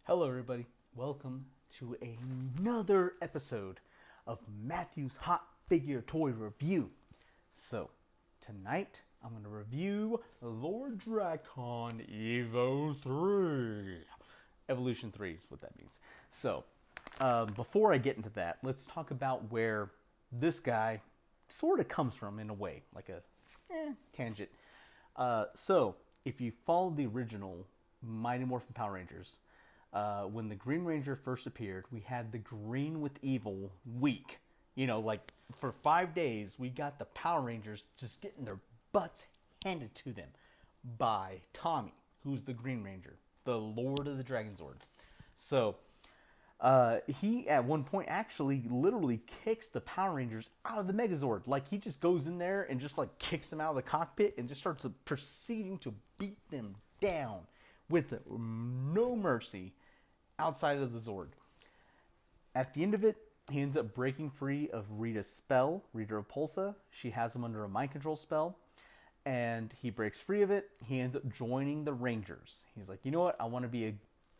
Hello, everybody. Welcome to another episode of Matthew's Hot Figure Toy Review. So, tonight I'm going to review Lord Drakkon Evo 3. Evolution 3 is what that means. So, before I get into that, let's talk about where this guy sort of comes from in a way, like a tangent. So, if you follow the original Mighty Morphin Power Rangers, when the Green Ranger first appeared, we had the Green with Evil week. You know, like for 5 days, we got the Power Rangers just getting their butts handed to them by Tommy, who's the Green Ranger, the Lord of the Dragon Zord. So, he at one point actually literally kicks the Power Rangers out of the Megazord. Like he just goes in there and just like kicks them out of the cockpit and just starts proceeding to beat them down with no mercy outside of the Zord. At the end of it, he ends up breaking free of Rita's spell, Rita Repulsa. She has him under a mind control spell, and he breaks free of it. He ends up joining the Rangers. He's like, you know what? I want to be a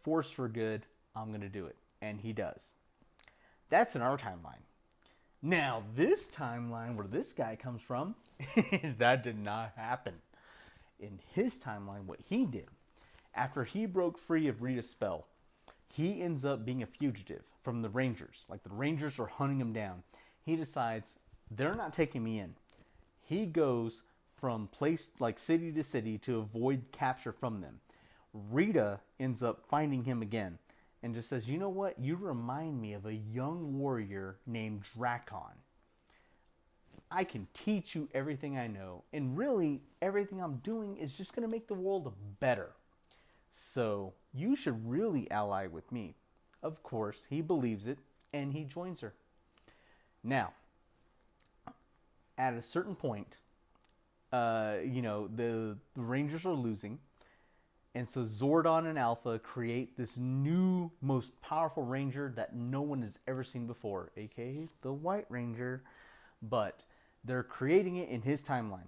force for good. I'm going to do it. And he does. That's in our timeline. Now, this timeline where this guy comes from, that did not happen. In his timeline, what he did, after he broke free of Rita's spell, he ends up being a fugitive from the Rangers. Like the Rangers are hunting him down. He decides they're not taking me in. He goes from place like city to city to avoid capture from them. Rita ends up finding him again and just says, you know what? You remind me of a young warrior named Drakkon. I can teach you everything I know. And really, everything I'm doing is just going to make the world better. So you should really ally with me. Of course, he believes it, and he joins her. Now, at a certain point, the Rangers are losing, and so Zordon and Alpha create this new, most powerful Ranger that no one has ever seen before, aka the White Ranger. But they're creating it in his timeline.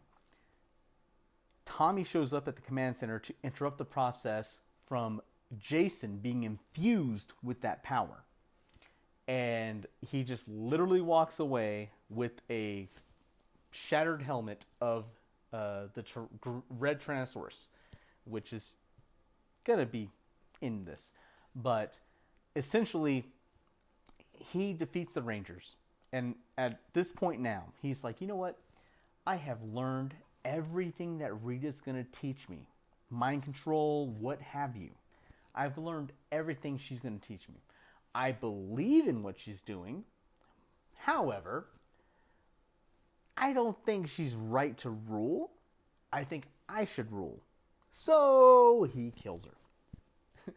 Tommy shows up at the command center to interrupt the process from Jason being infused with that power. And he just literally walks away with a shattered helmet of the Red Tyrannosaurus, which is going to be in this. But essentially, he defeats the Rangers. And at this point now, he's like, you know what? I have learned everything that Rita's going to teach me. Mind control, what have you. I've learned everything she's going to teach me. I believe in what she's doing. However, I don't think she's right to rule. I think I should rule. So he kills her.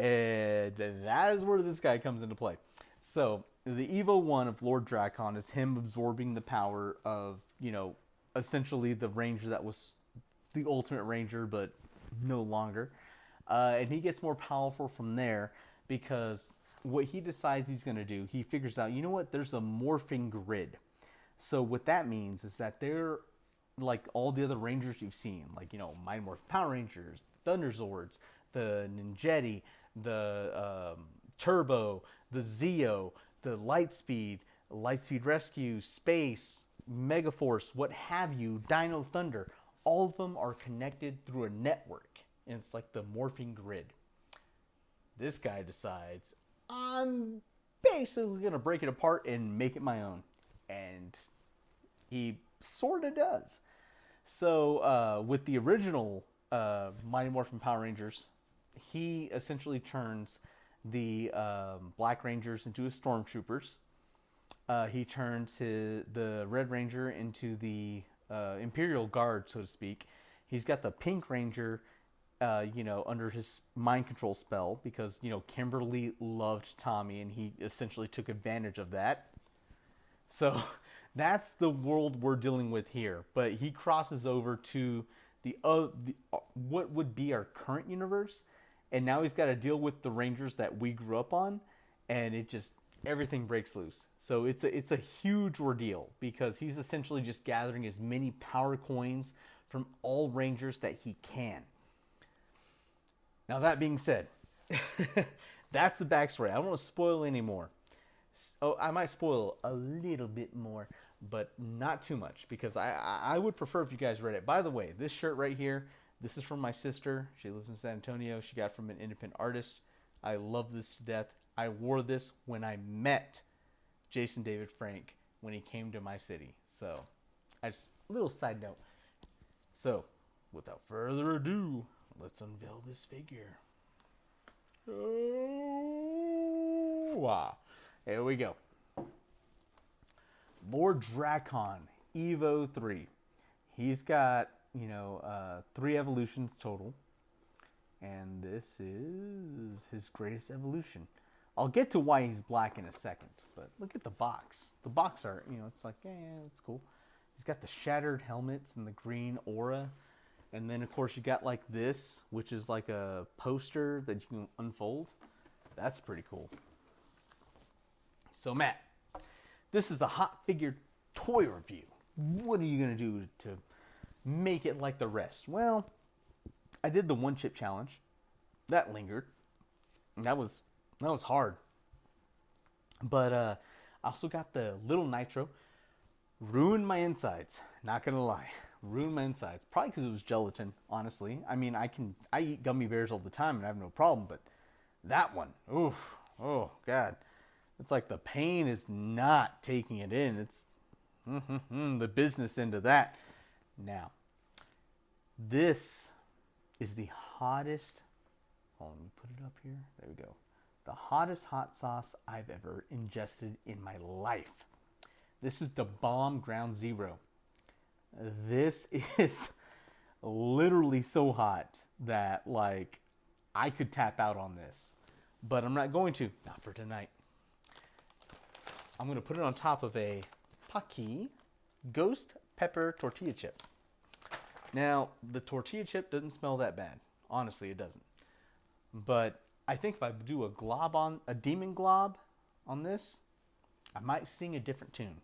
And that is where this guy comes into play. So the Evo 1 of Lord Drakkon is him absorbing the power of, essentially the Ranger that was the ultimate Ranger, but no longer. And he gets more powerful from there because what he decides he's going to do, he figures out, you know what, there's a morphing grid. So what that means is that they're like all the other Rangers you've seen, like, Mighty Morphin Power Rangers, Thunder Zords, the Ninjetti, the Turbo, the Zeo, the Lightspeed Rescue, Space, Megaforce, what have you, Dino Thunder. All of them are connected through a network, and it's like the morphing grid. This guy decides, I'm basically going to break it apart and make it my own. And he sort of does. So with the original Mighty Morphin Power Rangers, he essentially turns the Black Rangers into his Stormtroopers. He turns the Red Ranger into the Imperial Guard, so to speak. He's got the Pink Ranger, under his mind control spell because, Kimberly loved Tommy and he essentially took advantage of that. So that's the world we're dealing with here. But he crosses over to the what would be our current universe, and now he's got to deal with the Rangers that we grew up on, and everything breaks loose. So it's a huge ordeal because he's essentially just gathering as many power coins from all Rangers that he can. Now that being said, That's the backstory. I don't want to spoil anymore. Oh, I might spoil a little bit more, but not too much because I would prefer if you guys read it. By the way, this shirt right here, this is from my sister. She lives in San Antonio. She got it from an independent artist. I love this to death. I wore this when I met Jason David Frank when he came to my city. So, little side note. So, without further ado, let's unveil this figure. Oh, wow. Here we go. Lord Drakkon, Evo 3. He's got, 3 evolutions total. And this is his greatest evolution. I'll get to why he's black in a second. But look at the box. The box art, it's like, yeah, it's cool. He's got the shattered helmets and the green aura. And then, of course, you got like this, which is like a poster that you can unfold. That's pretty cool. So, Matt, this is the Hot Figure toy review. What are you going to do to make it like the rest? Well, I did the one chip challenge. That lingered. That was hard. But I also got the little nitro. Ruined my insides. Not going to lie. Ruined my insides. Probably because it was gelatin, honestly. I mean, I eat gummy bears all the time and I have no problem, but that one, oof, oh God. It's like the pain is not taking it in. It's the business end of that. Now, this is the hottest, hold on, let me put it up here. There we go. The hottest hot sauce I've ever ingested in my life. This is the Bomb Ground Zero. This is literally so hot that, like, I could tap out on this. But I'm not going to. Not for tonight. I'm going to put it on top of a Pacqui Ghost Pepper tortilla chip. Now, the tortilla chip doesn't smell that bad. Honestly, it doesn't. But I think if I do a demon glob on this, I might sing a different tune.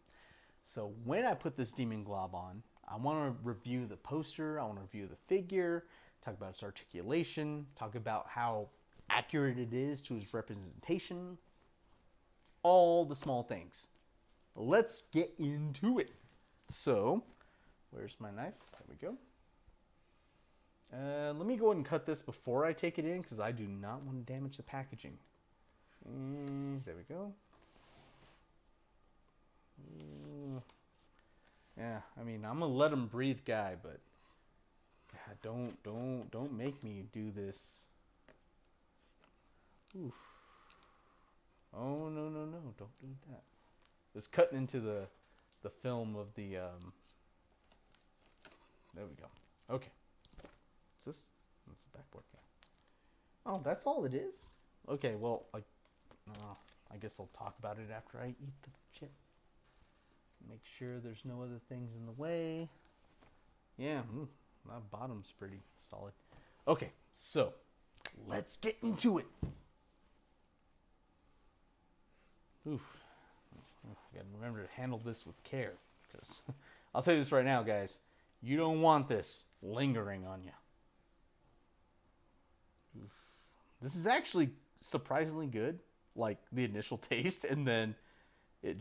So when I put this demon glob on, I want to review the poster, I want to review the figure, talk about its articulation, talk about how accurate it is to its representation, all the small things. Let's get into it. So, where's my knife? There we go. Let me go ahead and cut this before I take it in because I do not want to damage the packaging. There we go. Yeah, I mean, I'm a let him breathe guy, but God, don't make me do this. Oof. Oh, no, don't do that. It's cutting into the film of the, there we go. Okay. Is this? That's the backboard. Yeah. Oh, that's all it is? Okay, well, I guess I'll talk about it after I eat the chip. Make sure there's no other things in the way. Yeah, that bottom's pretty solid. Okay, so let's get into it. Oof. I gotta remember to handle this with care. Because I'll tell you this right now, guys. You don't want this lingering on you. Oof. This is actually surprisingly good. Like the initial taste, and then it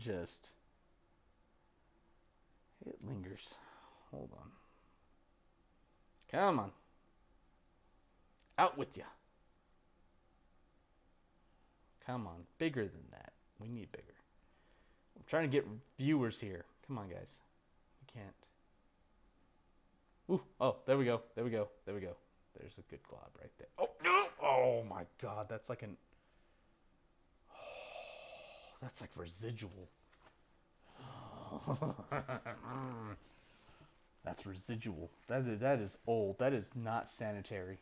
lingers. Hold on. Come on. Out with you. Come on. Bigger than that. We need bigger. I'm trying to get viewers here. Come on, guys. We can't. Ooh. Oh, there we go. There we go. There we go. There's a good glob right there. Oh, no. Oh, my God. That's like an... Oh, that's like residual. That's residual. That is old. That is not sanitary.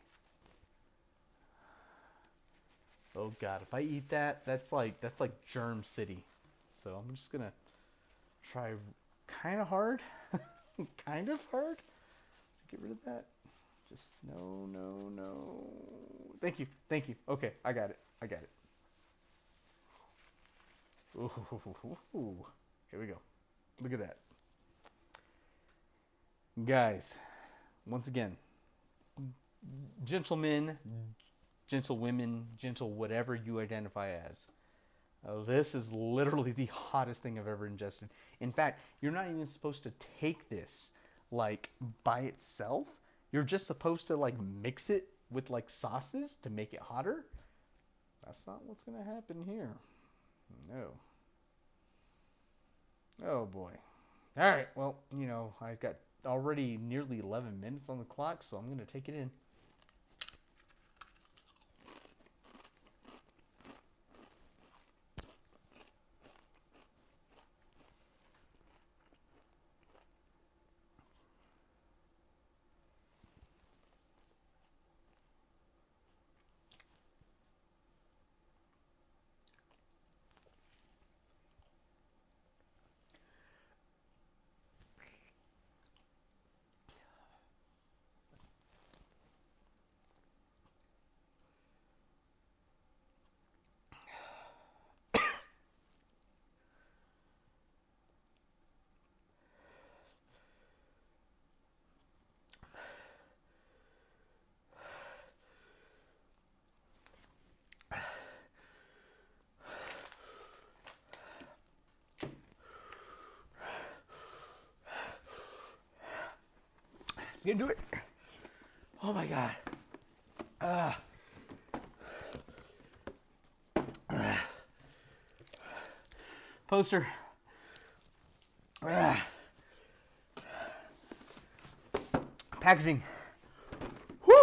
Oh God, if I eat that, that's like germ city. So I'm just gonna try kind of hard, kind of hard to get rid of that. Just no. Thank you. Okay, I got it. Ooh. Here we go. Look at that. Guys, once again, gentlemen, gentle women, gentle whatever you identify as. This is literally the hottest thing I've ever ingested. In fact, you're not even supposed to take this like by itself. You're just supposed to like mix it with like sauces to make it hotter. That's not what's gonna happen here. No. Oh boy. All right. Well, you know, I've got already nearly 11 minutes on the clock, so I'm gonna take it in. Let's get into it. Oh my god. Poster. Packaging. Woo!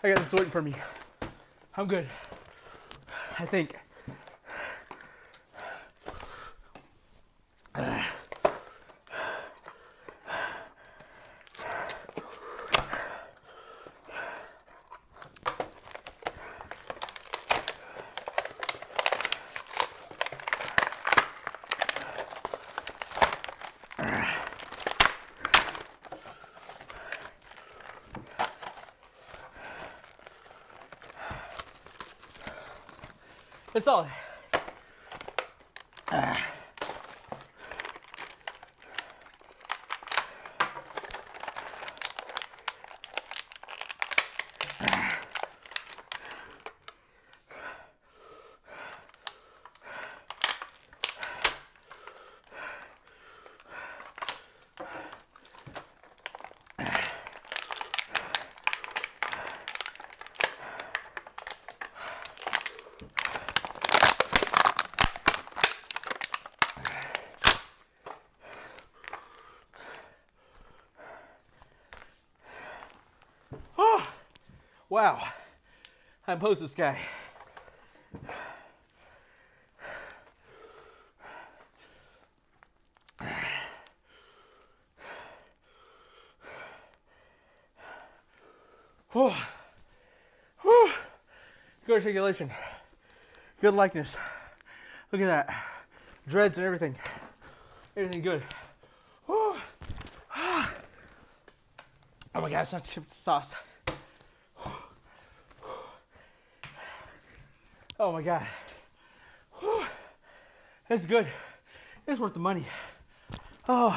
I got this waiting for me. I'm good. I think. It's all. Wow, I imposed this guy. Whew. Whew. Good articulation, good likeness. Look at that, dreads and everything. Everything good. Whew. Oh my God, it's not chipped sauce. Oh my God. Whew. That's good. It's worth the money. Oh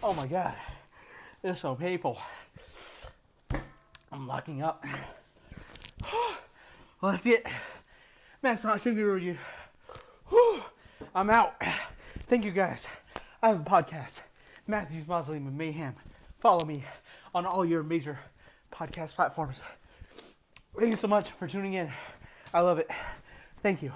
my God. This is so painful. I'm locking up. Well, that's it. Matt's Hot Sugar Review. I'm out. Thank you guys. I have a podcast, Matthew's Mausoleum of Mayhem. Follow me on all your major podcast platforms. Thank you so much for tuning in. I love it. Thank you.